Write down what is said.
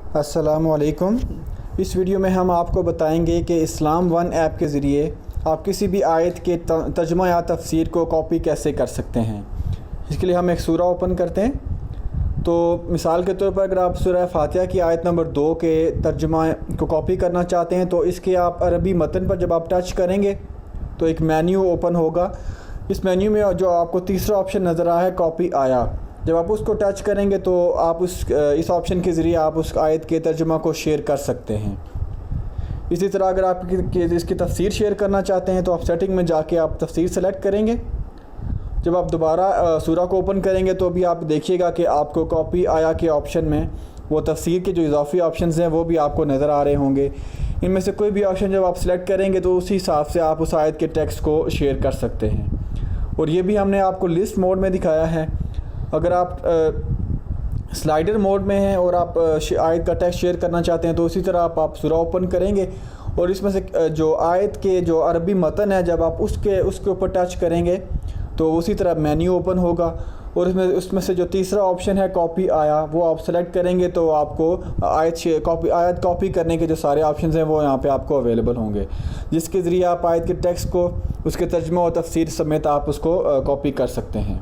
السلام علیکم۔ اس ویڈیو میں ہم آپ کو بتائیں گے کہ اسلام ون ایپ کے ذریعے آپ کسی بھی آیت کے ترجمہ یا تفسیر کو کاپی کیسے کر سکتے ہیں۔ اس کے لیے ہم ایک سورہ اوپن کرتے ہیں۔ تو مثال کے طور پر اگر آپ سورہ فاتحہ کی آیت نمبر 2 کے ترجمہ کو کاپی کرنا چاہتے ہیں تو اس کے آپ عربی متن پر جب آپ ٹچ کریں گے تو ایک مینیو اوپن ہوگا۔ اس مینیو میں جو آپ کو تیسرا آپشن نظر رہا ہے کاپی آیا، جب آپ اس کو ٹچ کریں گے تو آپ اس آپشن کے ذریعے آپ اس آیت کے ترجمہ کو شیئر کر سکتے ہیں۔ اسی طرح اگر آپ اس کی تفسیر شیئر کرنا چاہتے ہیں تو آپ سیٹنگ میں جا کے آپ تفسیر سلیکٹ کریں گے۔ جب آپ دوبارہ سورہ کو اوپن کریں گے تو بھی آپ دیکھیے گا کہ آپ کو کاپی آیا کے آپشن میں وہ تفسیر کے جو اضافی آپشنز ہیں وہ بھی آپ کو نظر آ رہے ہوں گے۔ ان میں سے کوئی بھی آپشن جب آپ سلیکٹ کریں گے تو اسی حساب سے آپ اس آیت کے ٹیکسٹ کو شیئر کر سکتے ہیں۔ اور یہ بھی ہم نے آپ کو لسٹ موڈ میں دکھایا ہے۔ اگر آپ سلائڈر موڈ میں ہیں اور آپ آیت کا ٹیکسٹ شیئر کرنا چاہتے ہیں تو اسی طرح آپ سورہ اوپن کریں گے اور اس میں سے جو آیت کے جو عربی متن ہے جب آپ اس کے اوپر ٹچ کریں گے تو اسی طرح مینیو اوپن ہوگا اور اس میں سے جو تیسرا آپشن ہے کاپی آیا وہ آپ سلیکٹ کریں گے تو آپ کو آیت کاپی کرنے کے جو سارے آپشنز ہیں وہ یہاں پہ آپ کو اویلیبل ہوں گے، جس کے ذریعے آپ آیت کے ٹیکسٹ کو اس کے ترجمہ و تفسیر سمیت آپ اس کو کاپی کر سکتے ہیں۔